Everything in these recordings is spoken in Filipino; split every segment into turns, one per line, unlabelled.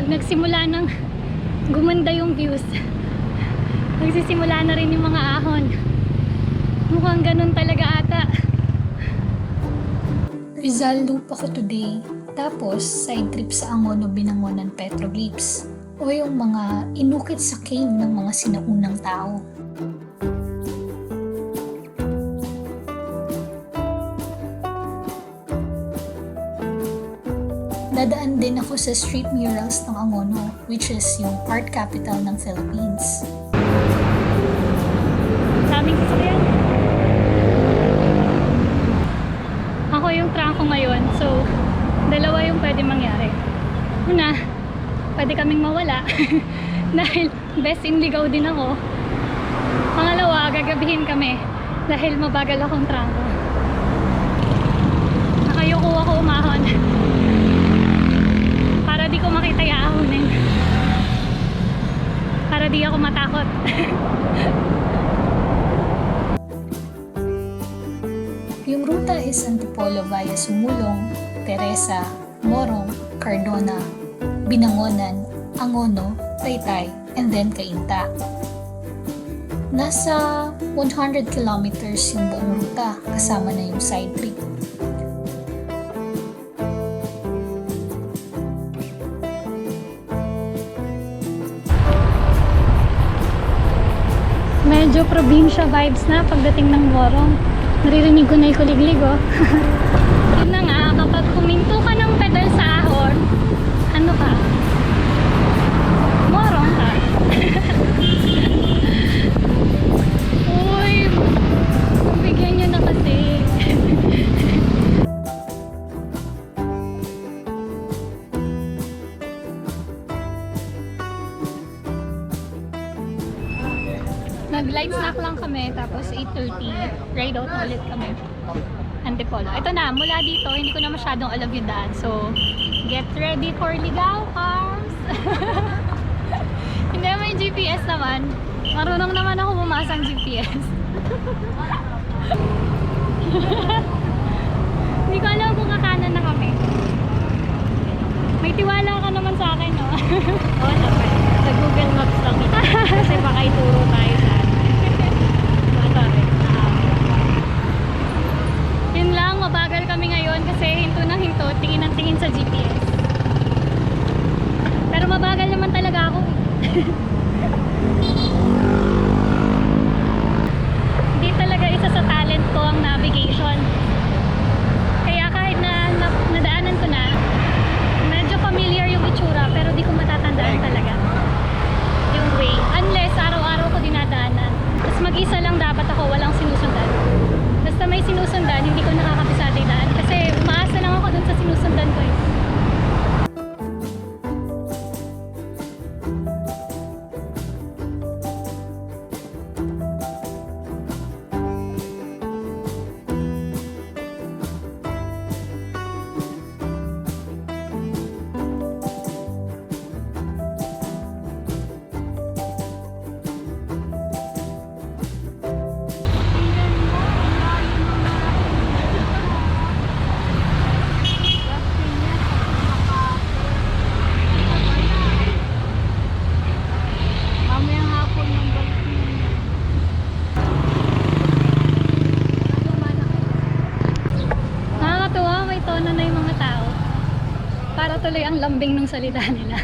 pag nagsimula ng gumanda yung views, nagsisimula na rin yung mga ahon. Mukhang ganun talaga ata. Rizal Loop ako today. Tapos, side trip sa Angono Binangonan Petroglyphs o yung mga inukit sa cave ng mga sinaunang tao. Dadaan din ako sa street murals ng Angono, which is yung art capital ng Philippines. Daming sasakyan. Ako yung trangko ngayon, so dalawa yung pwede mangyari. Una, pwede kaming mawala dahil best in ligaw din ako. Pangalawa, gagabihin kami dahil mabagal akong trangko. Nakayuko ako umahon para di ko makita yung ahonin, para di ako matakot. Yung ruta is Antipolo via Sumulong, Teresa, Morong, Cardona, Binangonan, Angono, Taytay, and then Cainta. Nasa 100 kilometers yung buong ruta, kasama na yung side trip. Medyo probinsya vibes na pagdating ng Morong. Naririnig ko na yung kuliglig, oh. Yun na nga, kapag kuminto ka ng pedal sa ahon, ano ka? Morong ka. Uy, bigyan nyo na kasi. Nag-light snack lang kami, tapos 8:30, ride out na ulit kami. Antipolo. Ito na, mula dito, hindi ko na masyadong alam yung daan. So, get ready for ligaw, cars! Hindi may GPS naman. Marunong naman ako bumasa ng GPS. Hindi ko alam kung kakanan na kami. May tiwala ka naman sa akin, no? Oo naman. Sa Google Maps lang ito. Kasi baka ituro tayo sa yun lang, mabagal kami ngayon kasi hinto ng hinto, tingin ng tingin sa GPS. Pero mabagal naman talaga ako. Hindi talaga isa sa talent ko ang navigation. Kaya kahit na nadaanan ko na, medyo familiar yung itsura pero di ko matatandaan talaga yung way. Unless araw-araw ko dinadaanan. Tapos mag-isa lang dapat ako, walang sinusundan. Basta may sinusundan, hindi ko nakakabisado yung daan. Kasi umaasa lang ako dun sa sinusundan ko eh. Tuloy ang lambing ng salita nila.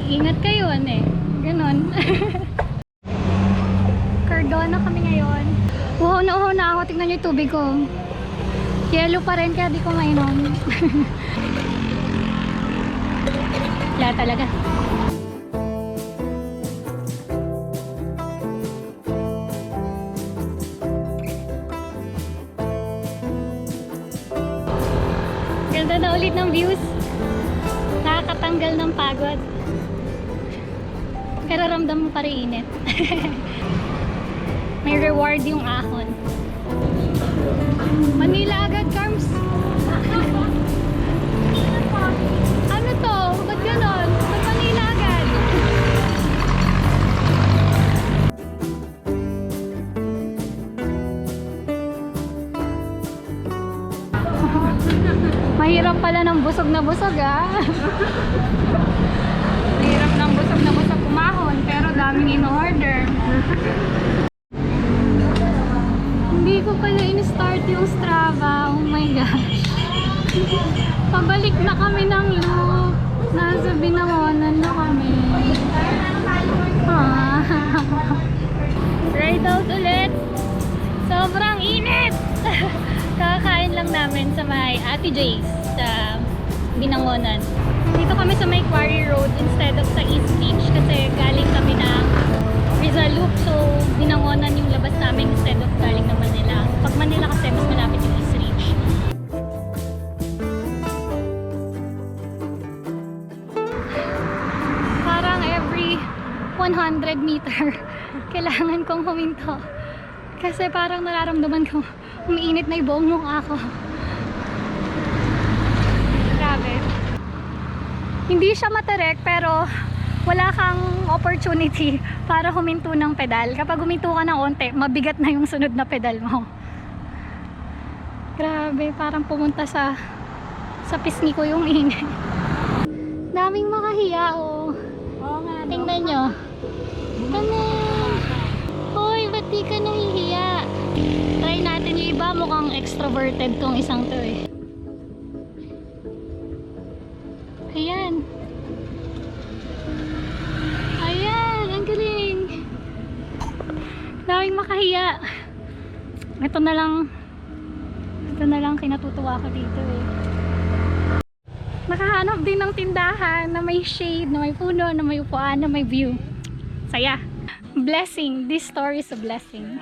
Ingat kayo, ano eh. Ganon. Cardona kami ngayon. Uhaw na ako. Tignan nyo yung tubig ko. Yellow pa rin kaya di ko mainom. Wala talaga. Ganda na ulit ng views. Nakakatanggal ng pagod. Pero ramdam mo pa rin init. May reward yung ahon. Manila agad, Carms. Ano to? Ba't ganon? Ba't Manila agad? Mahirap pala ng busog na busog busog ah. Hirap ng busog na busog kumahon, pero daming in-order. Hindi ko pala in-start yung Strava. Oh my gosh. Pabalik na kami ng loop. Nasa Binangonan na kami. Ah. Ride out ulit. Sobrang init. Kakain lang namin sa may Ate J's sa Binangonan. Dito kami sa may Quarry Road instead of sa East Beach kasi galing kami ng Rizal Loop. So, Binangonan yung labas namin instead of galing na Manila. Pag Manila kasi mas malapit yung East Reach. Parang every 100 meter kailangan kong huminto. Kasi parang nararamdaman ko umiinit na yung buong mukha ko. Grabe. Hindi siya matarek pero wala kang opportunity para huminto ng pedal. Kapag huminto ka ng onte, mabigat na yung sunod na pedal mo. Grabe, parang pumunta sa pisngi ko yung init. Daming makahiya oh.
Oo nga.
Tingnan nyo. Ano? Hoy, ba't di ka nahihiya? Try natin yung iba. Mukhang extroverted tong isang to eh. Ayan. Ayan, ang galing. Daming makahiya. Ito na lang kinatutuwa ko dito eh. Nakahanap din ng tindahan na may shade, na may puno, na may upuan, na may view. Saya. Blessing. This story is a blessing.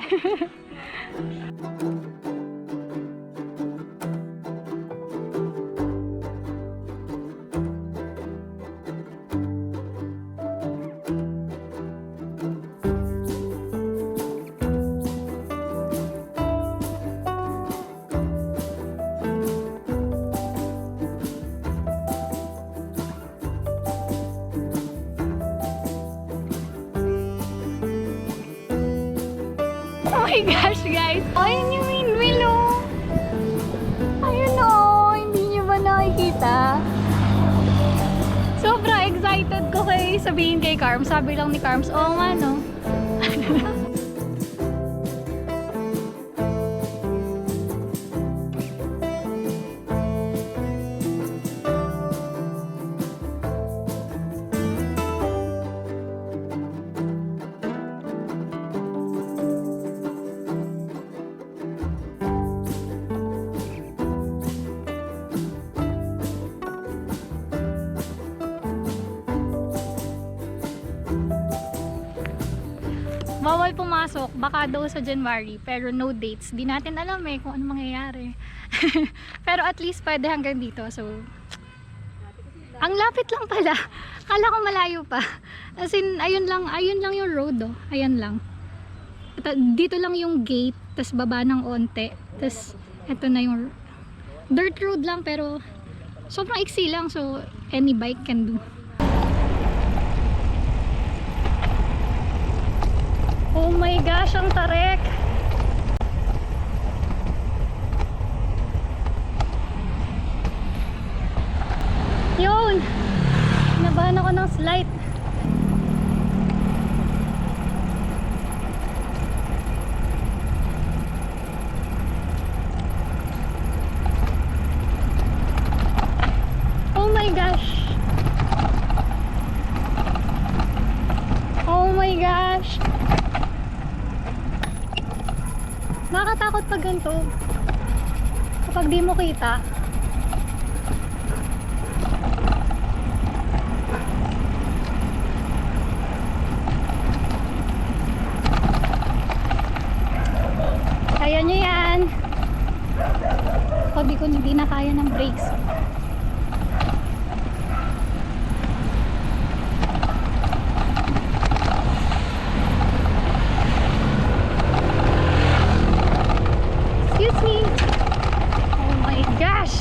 Oh my gosh, guys! Ayun yung windmill, oh! Ayun, oh! Hindi nyo ba nakikita? Sobrang excited ko sabihin kay Carms. Sabi lang ni Carms, oo nga, no? Bawal pumasok, baka daw sa January, pero no dates. Di natin alam eh kung ano mangyayari. Pero at least pwede hanggang dito. So, ang lapit lang pala. Kala ko malayo pa. As in, ayun lang yung road, oh. Ayan lang. Dito lang yung gate, tas baba ng onte. Tas, eto na yung dirt road lang, pero sobrang iksi lang. So, any bike can do. Oh my gosh, ang tarek! Yun! Nabahan ako ng slight. Oh my gosh! Oh my gosh! Nakakatakot pag ganito. Kapag di mo kita. Kaya nyo yan. Sabi ko hindi na kaya ng brakes. Excuse me. Oh my gosh.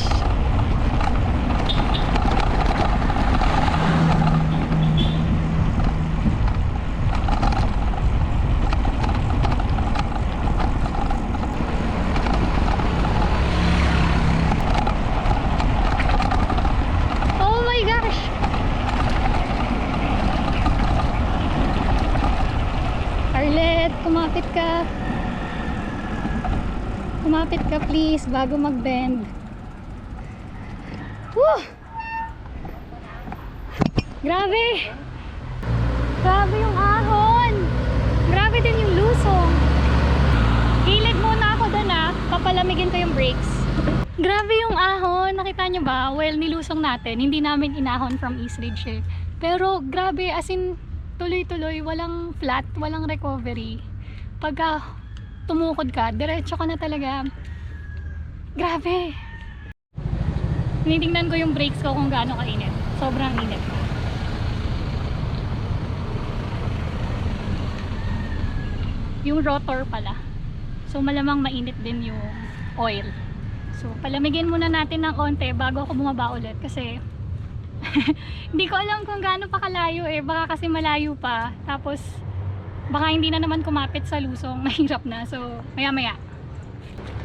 kumapit ka. Kumapit ka please bago mag-bend. Woo! Grabe! Grabe yung ahon! Grabe din yung lusong. Gilid muna ako doon papalamigin ko yung brakes. Grabe yung ahon, nakita nyo ba? Well, nilusong natin, hindi namin inahon from East Ridge eh. Pero grabe, as in, tuloy-tuloy, walang flat, walang recovery. Pagka tumukod ka, diretso ka na talaga. Grabe! Tinitingnan ko yung brakes ko kung gaano kainit. Sobrang init. Yung rotor pala. So malamang mainit din yung oil. So palamigin muna natin ng konti bago ako bumaba ulit kasi hindi ko alam kung gaano pa kalayo eh. Baka kasi malayo pa. Tapos baka hindi na naman kumapit sa lusong. Mahirap na. So maya maya.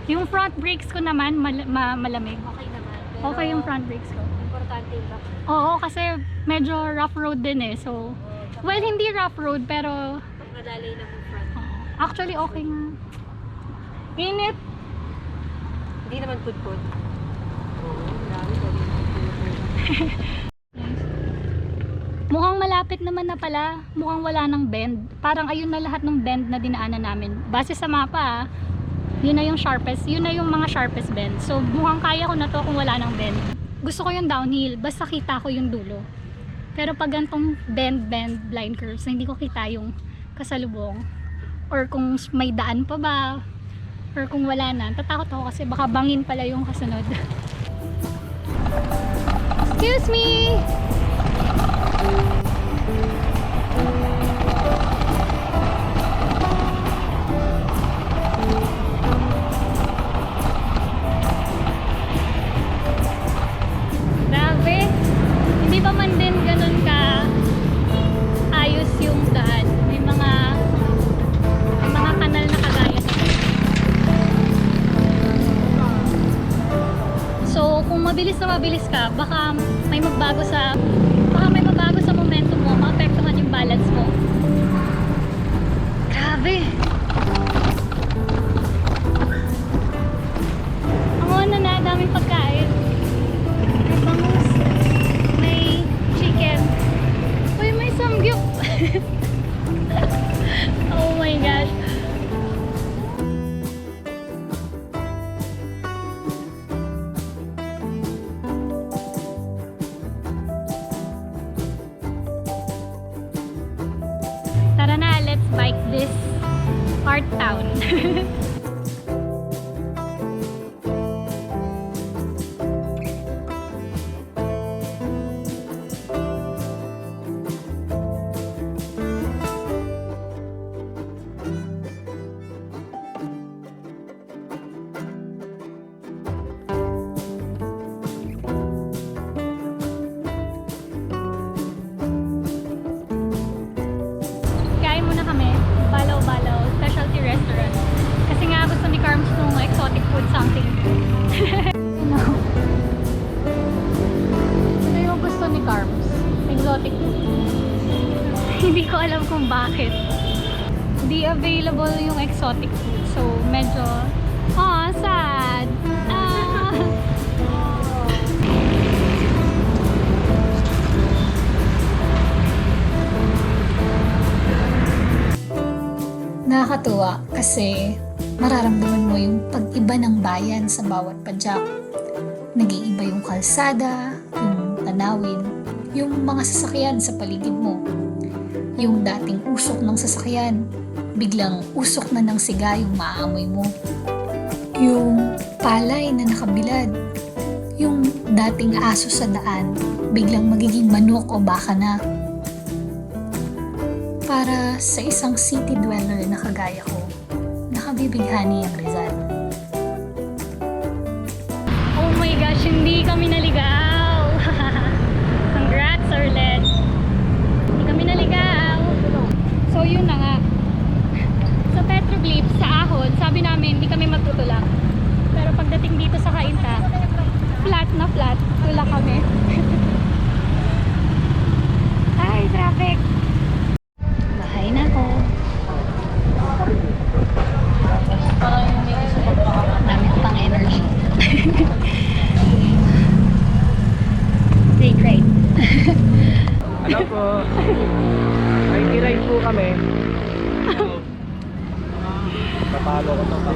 Yung front brakes ko naman malamig.
Okay naman. Pero
Okay yung front brakes ko.
importante ba?
Oo, kasi medyo rough road din eh. So, well, hindi rough road pero
Pagkadalay lang yung front.
actually okay nga. Init.
Hindi naman pud-pud. Oo, dami ko rin.
Mukhang malapit naman na pala. Mukhang wala ng bend. Parang ayun na lahat ng bend na dinaanan namin. Base sa mapa yun na yung sharpest. Yun na yung mga sharpest bend. So mukhang kaya ko na to kung wala ng bend. Gusto ko yung downhill. Basta kita ko yung dulo. Pero pag gantong bend blind curves, hindi ko kita yung kasalubong. Or kung may daan pa ba. Or kung wala na. Tatakot ako kasi baka bangin pala yung kasunod. Excuse me! Grabe! Hindi pa man din ganun ka ayos yung daan. May mga kanal na kagaya nito. So, kung mabilis na mabilis ka, baka may magbago sa momentum mo, maapektuhan yung balance mo. Grabe! Ang una na, daming pagkain. May bangus, may chicken. Uy, may samgyup! Oh my gosh! Tara na, let's bike this art town. Kain muna kami, Balaw-Balaw Specialty Restaurant. Kasi nga gusto ni Carms nung exotic food something. No. Ito yung gusto ni Carms. Exotic food. Hindi ko alam kung bakit. Hindi available yung exotic food. So, medyo, sad. Nakakatuwa kasi mararamdaman mo yung pag-iba ng bayan sa bawat padyak. Nag-iiba yung kalsada, yung tanawin, yung mga sasakyan sa paligid mo. Yung dating usok ng sasakyan, biglang usok na ng siga yung maaamoy mo. Yung palay na nakabilad, yung dating aso sa daan, biglang magiging manok o baka na. Para sa isang city dweller na kagaya ko, nakabibighani ang Rizal. Oh my gosh, hindi kami naligaw! Congrats, Arlet! Hindi kami naligaw! So yun na nga. Sa Petroglyph, sa Ahon, sabi namin hindi kami magtutulak. Pero pagdating dito sa Cainta, flat na flat, tulak kami. Ay, traffic! Bahay na ako.
Papalo ko to.